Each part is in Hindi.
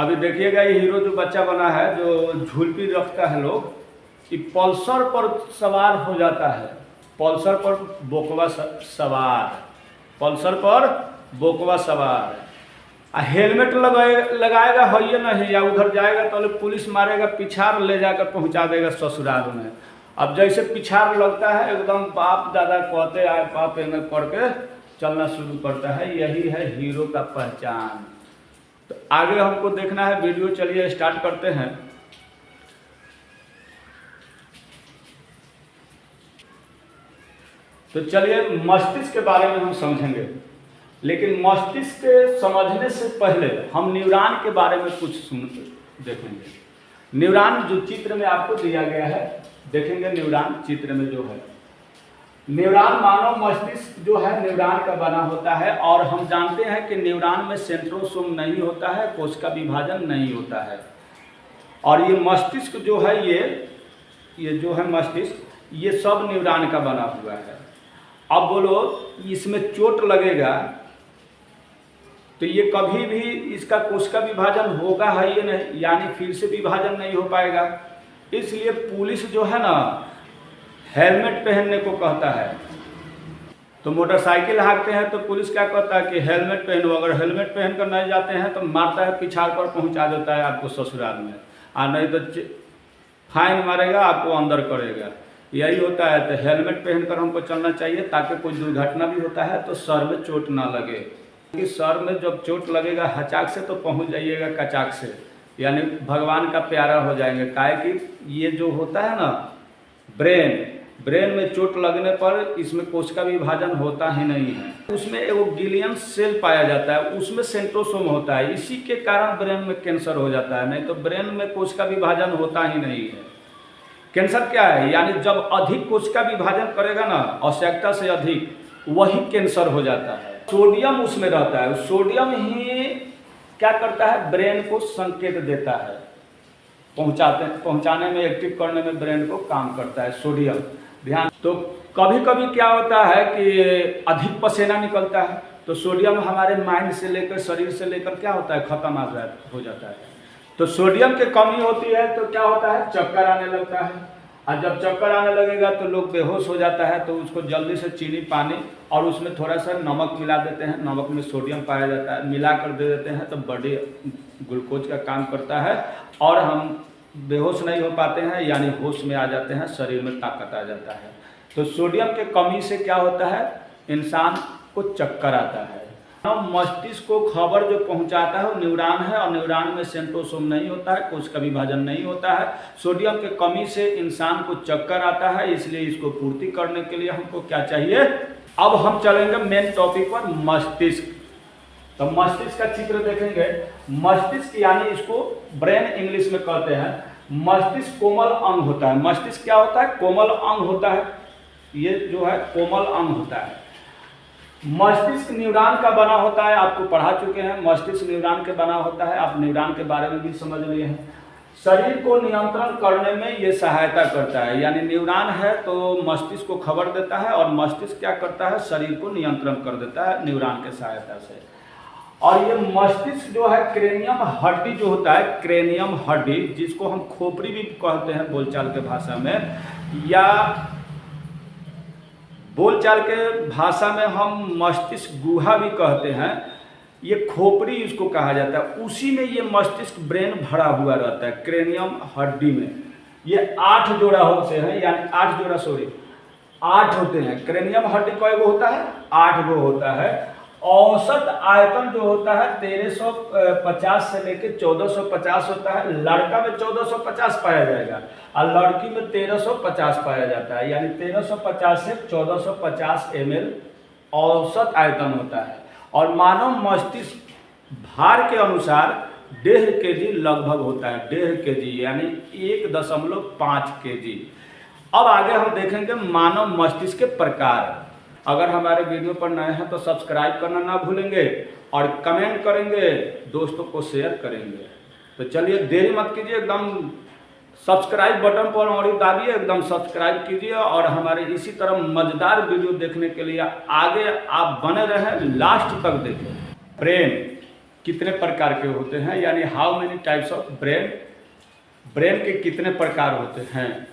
अभी देखिएगा ये हीरो जो बच्चा बना है, जो झुलपी रखता है लोग, कि पल्सर पर सवार हो जाता है। पल्सर पर बोकवा सवार, पल्सर पर बोकवा सवार, हेलमेट लगाएगा है ये नहीं, या उधर जाएगा तो पुलिस मारेगा, पिछाड़ ले जाकर पहुंचा देगा ससुराल में। अब जैसे पिछाड़ लगता है एकदम बाप दादा कहते आए बाप में पढ़ के चलना शुरू करता है। यही है हीरो का पहचान। तो आगे हमको देखना है वीडियो, चलिए स्टार्ट करते हैं। तो चलिए मस्तिष्क के बारे में हम समझेंगे, लेकिन मस्तिष्क के समझने से पहले हम न्यूरॉन के बारे में कुछ देखेंगे। न्यूरॉन जो चित्र में आपको दिया गया है, देखेंगे न्यूरॉन चित्र में जो है, न्यूरॉन मानव मस्तिष्क जो है न्यूरॉन का बना होता है। और हम जानते हैं कि न्यूरॉन में सेंट्रोसोम नहीं होता है, कोशिका विभाजन नहीं होता है। और ये मस्तिष्क जो है, ये जो है मस्तिष्क, ये सब न्यूरॉन का बना हुआ है। अब बोलो इसमें चोट लगेगा तो ये कभी भी इसका कोशिका विभाजन होगा है ये नहीं, यानी फिर से विभाजन नहीं हो पाएगा। इसलिए पुलिस जो है ना, हेलमेट पहनने को कहता है। तो मोटरसाइकिल हाँकते हैं तो पुलिस क्या कहता है कि हेलमेट पहनो। अगर हेलमेट पहन कर नहीं जाते हैं तो मारता है, पिछाड़ पर पहुंचा देता है आपको ससुराल में, और नहीं तो फाइन मारेगा, आपको अंदर करेगा। यही होता है। तो हेलमेट पहनकर हमको चलना चाहिए ताकि कोई दुर्घटना भी होता है तो सर में चोट ना लगे। क्योंकि सर में जब चोट लगेगा हचाक से तो पहुंच जाइएगा कचाक से, यानी भगवान का प्यारा हो जाएंगे। काहे कि ये जो होता है ना ब्रेन में चोट लगने पर इसमें कोशिका विभाजन होता ही नहीं है। उसमें एगो गिलियन सेल पाया जाता है, उसमें सेंट्रोसोम होता है। इसी के कारण ब्रेन में कैंसर हो जाता है, नहीं तो ब्रेन में कोशिका विभाजन होता ही नहीं है। कैंसर क्या है, यानी जब अधिक कोशिका विभाजन करेगा ना, आवश्यकता से अधिक, वही कैंसर हो जाता है। सोडियम उसमें रहता है, सोडियम ही क्या करता है, ब्रेन को संकेत देता है, पहुंचाने में, एक्टिव करने में ब्रेन को काम करता है सोडियम। ध्यान। तो कभी कभी क्या होता है कि अधिक पसीना निकलता है तो सोडियम हमारे माइंड से लेकर शरीर से लेकर क्या होता है, खत्म हो जाता है। तो सोडियम की कमी होती है तो क्या होता है, चक्कर आने लगता है। और जब चक्कर आने लगेगा तो लोग बेहोश हो जाता है। तो उसको जल्दी से चीनी पानी और उसमें थोड़ा सा नमक मिला देते हैं, नमक में सोडियम पाया जाता है, मिला कर दे देते हैं तो बॉडी ग्लूकोज का काम करता है और हम बेहोश नहीं हो पाते हैं, यानी होश में आ जाते हैं, शरीर में ताकत आ जाता है। तो सोडियम के कमी से क्या होता है, इंसान को चक्कर आता है। मस्तिष्क को खबर जो पहुंचाता है वो न्यूरॉन है, और न्यूरॉन में सेंट्रोसोम नहीं होता है, कोशिका विभाजन नहीं होता है। सोडियम के कमी से इंसान को चक्कर आता है, इसलिए इसको पूर्ति करने के लिए हमको क्या चाहिए। अब हम चलेंगे मेन टॉपिक पर, मस्तिष्क। तो मस्तिष्क का चित्र देखेंगे। मस्तिष्क यानी इसको ब्रेन इंग्लिश में कहते हैं। मस्तिष्क कोमल अंग होता है। मस्तिष्क क्या होता है, कोमल अंग होता है। ये जो है कोमल अंग होता है। मस्तिष्क न्यूरॉन का बना होता है, आपको पढ़ा चुके हैं। मस्तिष्क न्यूरॉन के बना होता है, आप न्यूरॉन के बारे में भी समझ लिए हैं। शरीर को नियंत्रण करने में ये सहायता करता है, यानी न्यूरॉन है तो मस्तिष्क को खबर देता है और मस्तिष्क क्या करता है, शरीर को नियंत्रण कर देता है न्यूरॉन के सहायता से। और ये मस्तिष्क जो है, क्रेनियम हड्डी जो होता है, क्रेनियम हड्डी, जिसको हम खोपड़ी भी कहते हैं बोलचाल के भाषा में, या बोलचाल के भाषा में हम मस्तिष्क गुहा भी कहते हैं। ये खोपड़ी इसको कहा जाता है। उसी में ये मस्तिष्क ब्रेन भरा हुआ रहता है, क्रेनियम हड्डी में। ये 8 जोड़ा होते हैं, यानी 8 होते हैं। क्रेनियम हड्डी कई गो होता है, 8 गो होता है। औसत आयतन जो होता है 1350 से लेकर 1450 होता है। लड़का में 1450 पाया जाएगा और लड़की में 1350 पाया जाता है, यानी 1350 से 1450 ml औसत आयतन होता है। और मानव मस्तिष्क भार के अनुसार 1.5 kg लगभग होता है, 1.5 kg यानी 1.5 kg। अब आगे हम देखेंगे मानव मस्तिष्क के प्रकार। अगर हमारे वीडियो पर नए हैं तो सब्सक्राइब करना ना भूलेंगे और कमेंट करेंगे, दोस्तों को शेयर करेंगे। तो चलिए देरी मत कीजिए, एकदम सब्सक्राइब बटन पर और दाबिए, एकदम सब्सक्राइब कीजिए और हमारे इसी तरह मजेदार वीडियो देखने के लिए आगे आप बने रहें, लास्ट तक देखें। ब्रेन, कितने प्रकार के होते हैं, यानी how many types of brain, brain के कितने प्रकार होते हैं।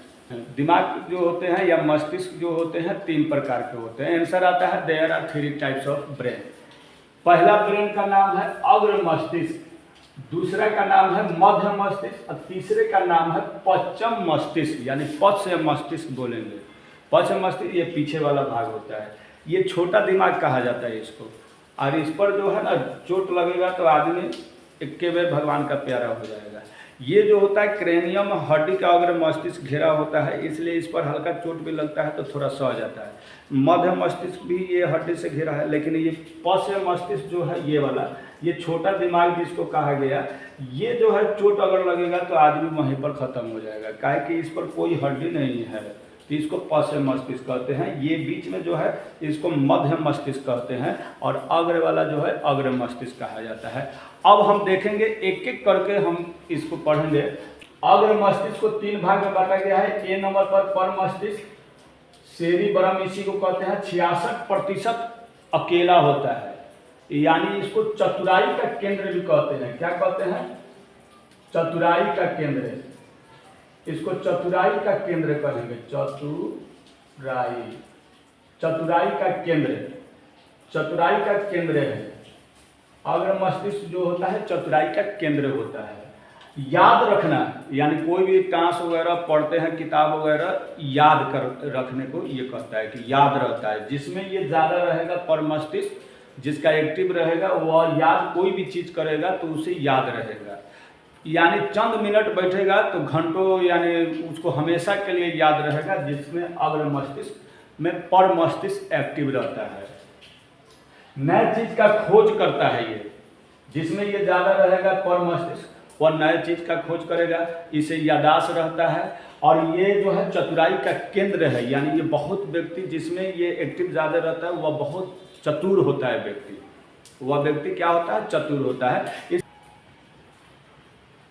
दिमाग जो होते हैं या मस्तिष्क जो होते हैं 3 प्रकार के होते हैं। आंसर आता है there are 3 types of brain. पहला ब्रेन का नाम है अग्र मस्तिष्क, दूसरा का नाम है मध्य मस्तिष्क और तीसरे का नाम है पश्चिम मस्तिष्क, यानी पश्च मस्तिष्क बोलेंगे। पश्च मस्तिष्क ये पीछे वाला भाग होता है, ये छोटा दिमाग कहा जाता है इसको। और इस पर जो है ना चोट लगेगा तो आदमी इक्के बेर भगवान का प्यारा हो जाएगा। ये जो होता है क्रेनियम हड्डी का अग्र मस्तिष्क घेरा होता है, इसलिए इस पर हल्का चोट भी लगता है तो थोड़ा सह जाता है। मध्य मस्तिष्क भी ये हड्डी से घेरा है, लेकिन ये पश्च मस्तिष्क जो है ये वाला, ये छोटा दिमाग जिसको कहा गया, ये जो है चोट अगर लगेगा तो आदमी वहीं पर ख़त्म हो जाएगा, काहे कि इस पर कोई हड्डी नहीं है, तो इसको पश्चिम मस्तिष्क कहते हैं। ये बीच में जो है इसको मध्य मस्तिष्क कहते हैं और अग्र वाला जो है अग्र मस्तिष्क कहा जाता है। अब हम देखेंगे एक एक करके हम इसको पढ़ेंगे। अग्र मस्तिष्क को 3 भाग में बांटा गया है। ए नंबर पर मस्तिष्क, सेरिबरम इसी को कहते हैं, 66% अकेला होता है, यानी इसको चतुराई का केंद्र भी कहते हैं। क्या कहते हैं? चतुराई का केंद्र, इसको चतुराई का केंद्र कहेंगे। चतुराई, चतुराई का केंद्र, चतुराई का केंद्र है। अग्र मस्तिष्क जो होता है चतुराई का केंद्र होता है। याद रखना, यानी कोई भी टांस वगैरह पढ़ते हैं किताब वगैरह, याद कर रखने को ये कहता है कि याद रहता है। जिसमें ये ज़्यादा रहेगा पर मस्तिष्क, जिसका एक्टिव रहेगा वह याद कोई भी चीज़ करेगा तो उसे याद रहेगा, यानी चंद मिनट बैठेगा तो घंटों, यानी उसको हमेशा के लिए याद रहेगा। जिसमें अग्र मस्तिष्क में पर मस्तिष्क एक्टिव रहता है, नए चीज का खोज करता है ये। जिसमें ये ज़्यादा रहेगा पर मस्तिष्क वह नए चीज का खोज करेगा, इसे याददाश्त रहता है। और ये जो है चतुराई का केंद्र है, यानी ये बहुत व्यक्ति जिसमें ये एक्टिव ज़्यादा रहता है वह बहुत चतुर होता है व्यक्ति, वह व्यक्ति क्या होता है? चतुर होता है। इस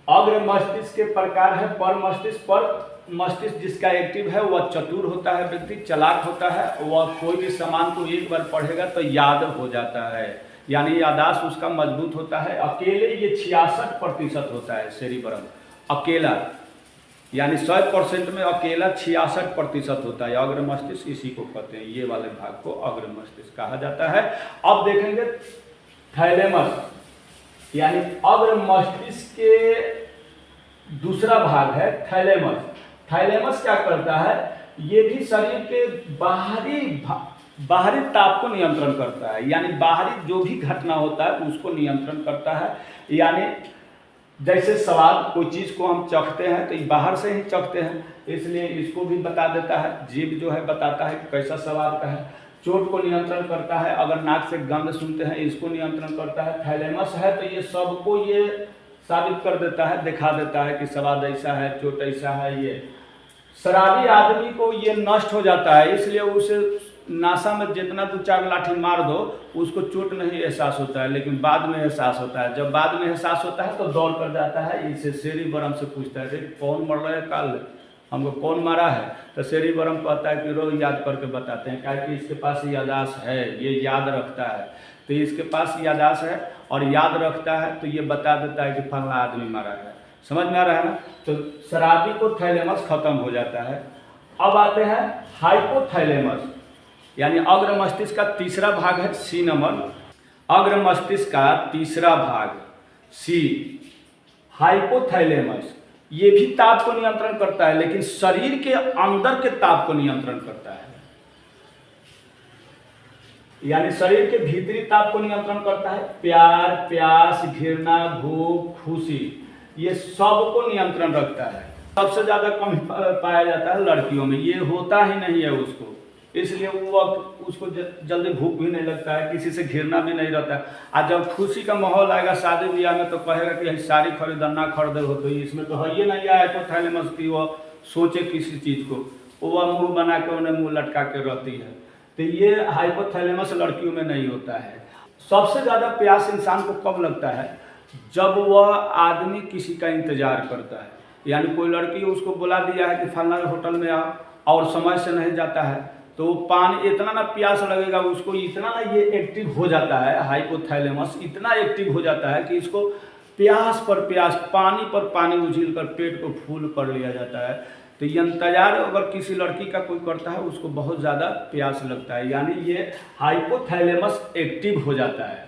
अग्र मस्तिष्क के प्रकार है पर मस्तिष्क। पर मस्तिष्क जिसका एक्टिव है वह चतुर होता है, व्यक्ति चालाक होता है, वह कोई भी सामान को एक बार पढ़ेगा तो याद हो जाता है, यानी याददाश्त उसका मजबूत होता है। अकेले ये 66% होता है सेरिब्रम, अकेला, यानी 100% में अकेला 66% होता है अग्र मस्तिष्क, इसी को कहते हैं, ये वाले भाग को अग्र मस्तिष्क कहा जाता है। अब देखेंगे थैलेमस, यानी अग्र मस्तिष्क के दूसरा भाग है थैलेमस। थैलेमस क्या करता है? ये भी शरीर के बाहरी ताप को नियंत्रण करता है, यानी बाहरी जो भी घटना होता है उसको नियंत्रण करता है। यानी जैसे स्वाद, कोई चीज़ को हम चखते हैं तो ये बाहर से ही चखते हैं, इसलिए इसको भी बता देता है। जीभ जो है बताता है कि कैसा स्वाद का है। चोट को नियंत्रण करता है, अगर नाक से गंध सुनते हैं इसको नियंत्रण करता है। थैलेमस है तो ये सबको ये साबित कर देता है, दिखा देता है कि स्वाद ऐसा है, चोट ऐसा है। ये शराबी आदमी को ये नष्ट हो जाता है, इसलिए उसे नासा में जितना 2-4 लाठी मार दो उसको चोट नहीं एहसास होता है, लेकिन बाद में एहसास होता है। जब बाद में एहसास होता है तो दौड़ कर जाता है, इसे सेरिब्रम से पूछता है कौन मर रहा है, कल हमको कौन मारा है, तो सेरिब्रम कहता है कि रोज याद करके बताते हैं, क्या कि इसके पास याददाश्त है, ये याद रखता है। तो इसके पास याददाश्त है और याद रखता है तो ये बता देता है कि फलाना आदमी मारा है। समझ में आ रहा है ना? तो शराबी को थैलेमस खत्म हो जाता है। अब आते हैं हाइपोथैलेमस, यानी अग्र मस्तिष्क का तीसरा भाग है सी नंबर। अग्र मस्तिष्क का तीसरा भाग सी, हाइपोथैलेमस, ये भी ताप को नियंत्रण करता है, लेकिन शरीर के अंदर के ताप को नियंत्रण करता है, यानी शरीर के भीतरी ताप को नियंत्रण करता है। प्यार, प्यास, घृणा, भूख, खुशी, ये सब को नियंत्रण रखता है। सबसे ज्यादा कमी पाया जाता है लड़कियों में, ये होता ही नहीं है उसको, इसलिए वो उसको जल्दी भूख भी नहीं लगता है, किसी से घृणा भी नहीं रहता है। आज जब खुशी का माहौल आएगा शादी ब्याह में तो कहेगा कि साड़ी खरीदा ना खरीदे हो, तो इसमें तो है ये नहीं आया तो थैलेमस की वो सोचे किसी चीज़ को, वह मुंह बना के उन्हें मुंह लटका के रहती है। तो ये हाइपोथैलेमस लड़कियों में नहीं होता है। सबसे ज़्यादा प्यास इंसान को कब लगता है? जब वह आदमी किसी का इंतजार करता है, यानी कोई लड़की उसको बुला दिया है कि फलाना होटल में आओ और समय से नहीं जाता है, तो पानी इतना ना प्यास लगेगा उसको, इतना ना ये एक्टिव हो जाता है, हाइपोथैलेमस इतना एक्टिव हो जाता है कि इसको प्यास पर प्यास, पानी पर पानी उझिल कर पेट को फूल कर लिया जाता है। तो ये इंतजार अगर किसी लड़की का कोई करता है उसको बहुत ज़्यादा प्यास लगता है, यानी ये हाइपोथैलेमस एक्टिव हो जाता है।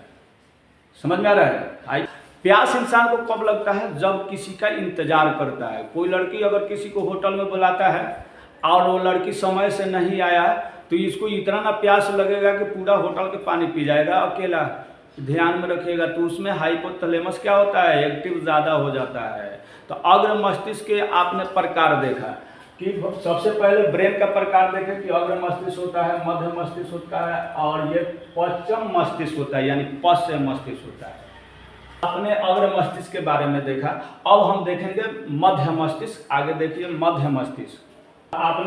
समझ में आ रहा है? प्यास इंसान को कब लगता है? जब किसी का इंतजार करता है। कोई लड़की अगर किसी को होटल में बुलाता है और वो लड़की समय से नहीं आया तो इसको इतना ना प्यास लगेगा कि पूरा होटल के पानी पी जाएगा अकेला। ध्यान में रखिएगा। तो उसमें हाइपोथैलेमस क्या होता है? एक्टिव ज़्यादा हो जाता है। तो अग्र मस्तिष्क के आपने प्रकार देखा कि सबसे पहले ब्रेन का प्रकार देखें कि अग्र मस्तिष्क होता है, मध्य मस्तिष्क होता है और ये पश्चिम मस्तिष्क होता है, यानी पश्चिम मस्तिष्क होता है। आपने अग्र मस्तिष्क के बारे में देखा, अब हम देखेंगे मध्य मस्तिष्क। आगे देखिए मध्य मस्तिष्क। आपने